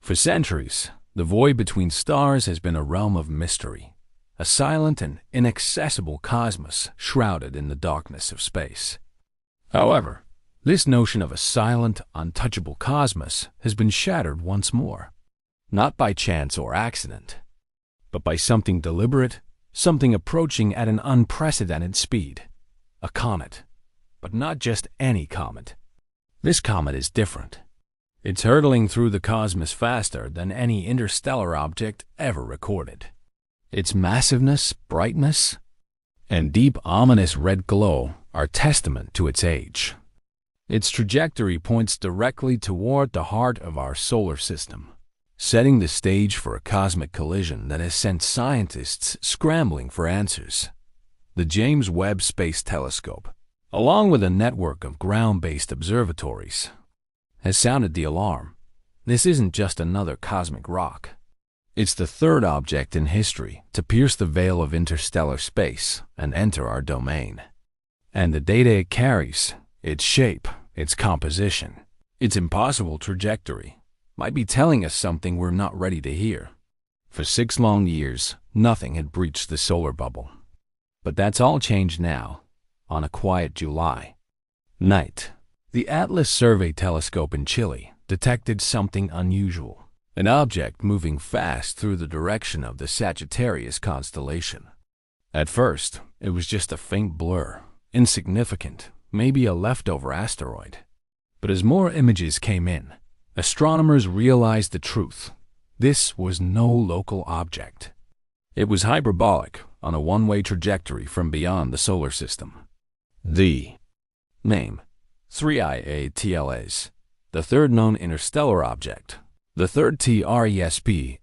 For centuries, the void between stars has been a realm of mystery, a silent and inaccessible cosmos shrouded in the darkness of space. However, this notion of a silent, untouchable cosmos has been shattered once more, not by chance or accident, but by something deliberate, something approaching at an unprecedented speed. A comet. But not just any comet. This comet is different. It's hurtling through the cosmos faster than any interstellar object ever recorded. Its massiveness, brightness, and deep ominous red glow are testament to its age. Its trajectory points directly toward the heart of our solar system, setting the stage for a cosmic collision that has sent scientists scrambling for answers. The James Webb Space Telescope, along with a network of ground-based observatories, has sounded the alarm. This isn't just another cosmic rock. It's the third object in history to pierce the veil of interstellar space and enter our domain. And the data it carries, its shape, its composition, its impossible trajectory, might be telling us something we're not ready to hear. For 6 long years, nothing had breached the solar bubble. But that's all changed now, on a quiet July night. The Atlas Survey Telescope in Chile detected something unusual, an object moving fast through the direction of the Sagittarius constellation. At first, it was just a faint blur, insignificant, maybe a leftover asteroid. But as more images came in, astronomers realized the truth. This was no local object. It was hyperbolic, on a one-way trajectory from beyond the solar system. The name, 3I-ATLAS, the third known interstellar object, the third TRESP-ASSER.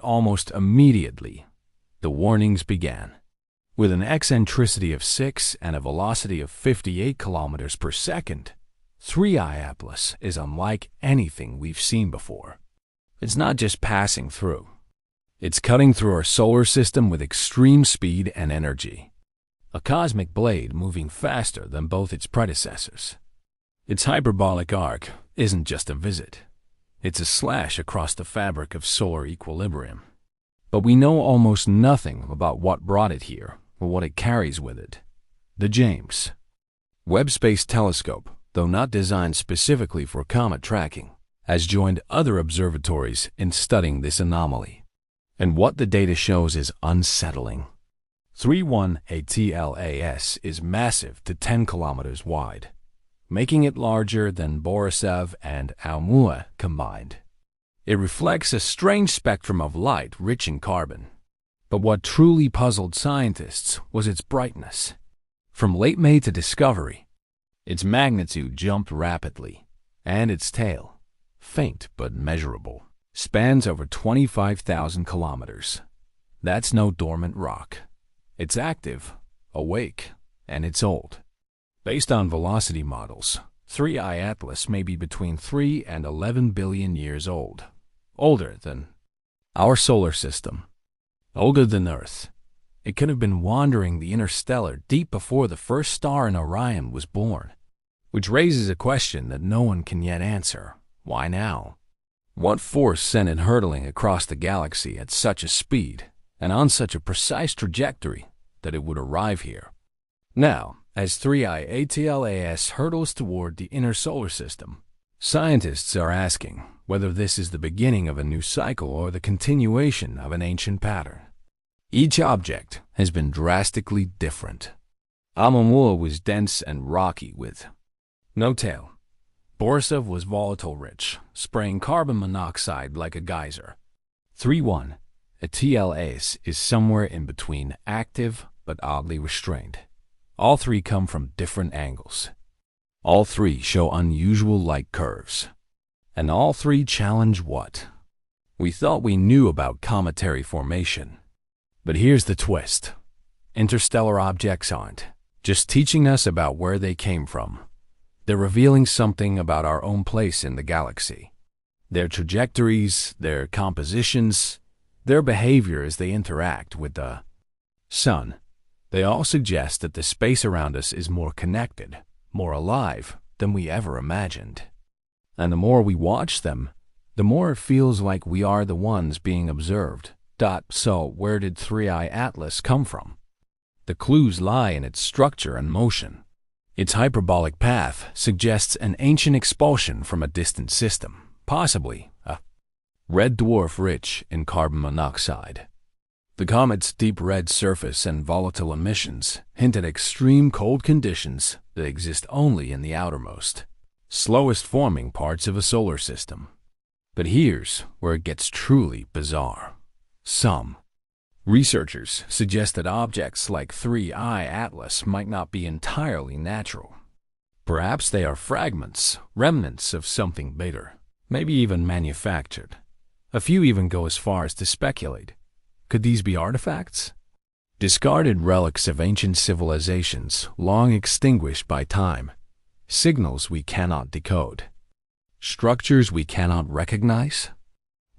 Almost immediately, the warnings began. With an eccentricity of 6 and a velocity of 58 kilometers per second, 3I Atlas is unlike anything we've seen before. It's not just passing through. It's cutting through our solar system with extreme speed and energy. A cosmic blade moving faster than both its predecessors. Its hyperbolic arc isn't just a visit. It's a slash across the fabric of solar equilibrium. But we know almost nothing about what brought it here or what it carries with it. The James Webb Space Telescope, though not designed specifically for comet tracking, has joined other observatories in studying this anomaly. And what the data shows is unsettling. 3I-ATLAS is massive to 10 kilometers wide, making it larger than Borisov and Oumuamua combined. It reflects a strange spectrum of light rich in carbon. But what truly puzzled scientists was its brightness. From late May to discovery, its magnitude jumped rapidly, and its tail, faint but measurable, spans over 25,000 kilometers. That's no dormant rock. It's active, awake, and it's old. Based on velocity models, 3I Atlas may be between 3 and 11 billion years old. Older than our solar system. Older than Earth. It could have been wandering the interstellar deep before the first star in Orion was born. Which raises a question that no one can yet answer. Why now? What force sent it hurtling across the galaxy at such a speed and on such a precise trajectory that it would arrive here? Now, as 3I-ATLAS hurtles toward the inner solar system, scientists are asking whether this is the beginning of a new cycle or the continuation of an ancient pattern. Each object has been drastically different. Oumuamua was dense and rocky with no tail. Borisov was volatile-rich, spraying carbon monoxide like a geyser. 3I-ATLAS is somewhere in between, active but oddly restrained. All three come from different angles. All three show unusual light curves. And all three challenge what? We thought we knew about cometary formation. But here's the twist. Interstellar objects aren't just teaching us about where they came from. They're revealing something about our own place in the galaxy. Their trajectories, their compositions, their behavior as they interact with the sun. They all suggest that the space around us is more connected, more alive than we ever imagined. And the more we watch them, the more it feels like we are the ones being observed. So, where did 3i Atlas come from? The clues lie in its structure and motion. Its hyperbolic path suggests an ancient expulsion from a distant system, possibly a red dwarf rich in carbon monoxide. The comet's deep red surface and volatile emissions hint at extreme cold conditions that exist only in the outermost, slowest forming parts of a solar system. But here's where it gets truly bizarre. Some researchers suggest that objects like 3i Atlas might not be entirely natural. Perhaps they are fragments, remnants of something bigger, maybe even manufactured. A few even go as far as to speculate. Could these be artifacts? Discarded relics of ancient civilizations long extinguished by time, signals we cannot decode, structures we cannot recognize?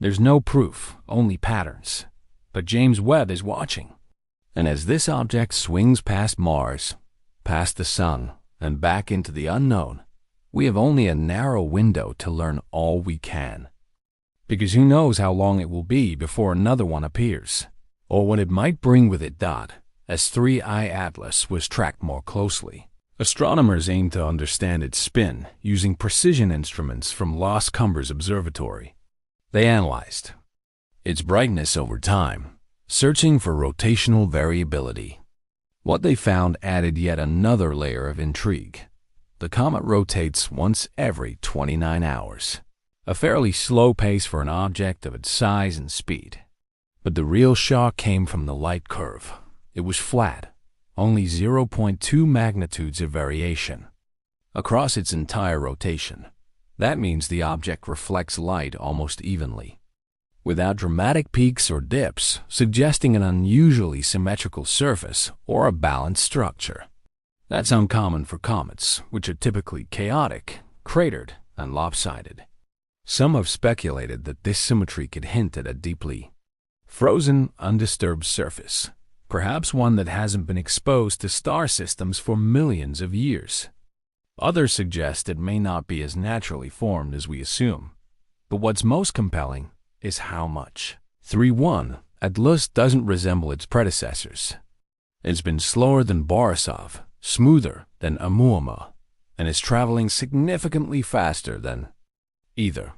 There's no proof, only patterns. But James Webb is watching. And as this object swings past Mars, past the Sun, and back into the unknown, we have only a narrow window to learn all we can. Because who knows how long it will be before another one appears, or what it might bring with it. As 3i Atlas was tracked more closely, astronomers aimed to understand its spin using precision instruments from Las Cumbres Observatory. They analyzed its brightness over time, searching for rotational variability. What they found added yet another layer of intrigue. The comet rotates once every 29 hours, a fairly slow pace for an object of its size and speed. But the real shock came from the light curve. It was flat, only 0.2 magnitudes of variation across its entire rotation. That means the object reflects light almost evenly, without dramatic peaks or dips, suggesting an unusually symmetrical surface or a balanced structure. That's uncommon for comets, which are typically chaotic, cratered, and lopsided. Some have speculated that this symmetry could hint at a deeply frozen, undisturbed surface, perhaps one that hasn't been exposed to star systems for millions of years. Others suggest it may not be as naturally formed as we assume. But what's most compelling is how much. 3.1 Atlas doesn't resemble its predecessors. It's been slower than Borisov, smoother than Oumuamua, and is traveling significantly faster than either.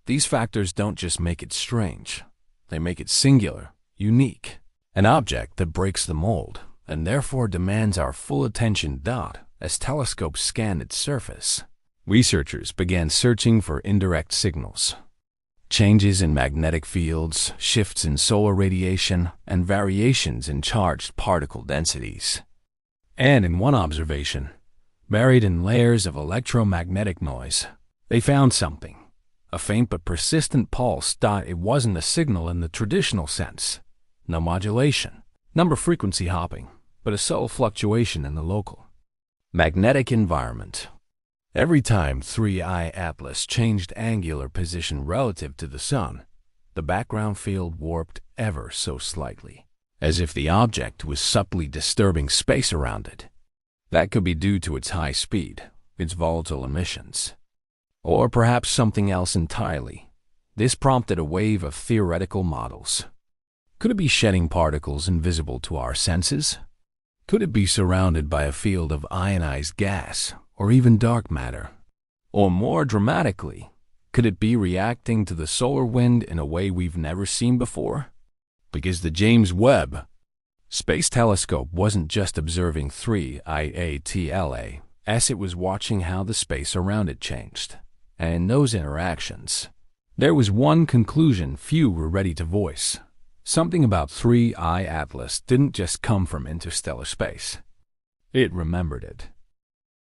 These factors don't just make it strange. They make it singular, unique, an object that breaks the mold, and therefore demands our full attention. As telescopes scanned its surface, researchers began searching for indirect signals. Changes in magnetic fields, shifts in solar radiation, and variations in charged particle densities. And in one observation, buried in layers of electromagnetic noise, they found something. A faint but persistent pulse. It wasn't a signal in the traditional sense. No modulation, number frequency hopping, but a subtle fluctuation in the local magnetic environment. Every time 3i Atlas changed angular position relative to the Sun, the background field warped ever so slightly, as if the object was subtly disturbing space around it. That could be due to its high speed, its volatile emissions, or perhaps something else entirely. This prompted a wave of theoretical models. Could it be shedding particles invisible to our senses? Could it be surrounded by a field of ionized gas, or even dark matter? Or more dramatically, could it be reacting to the solar wind in a way we've never seen before? Because the James Webb Space Telescope wasn't just observing 3i Atlas, it was watching how the space around it changed. And in those interactions, there was one conclusion few were ready to voice. Something about 3i Atlas didn't just come from interstellar space. It remembered it.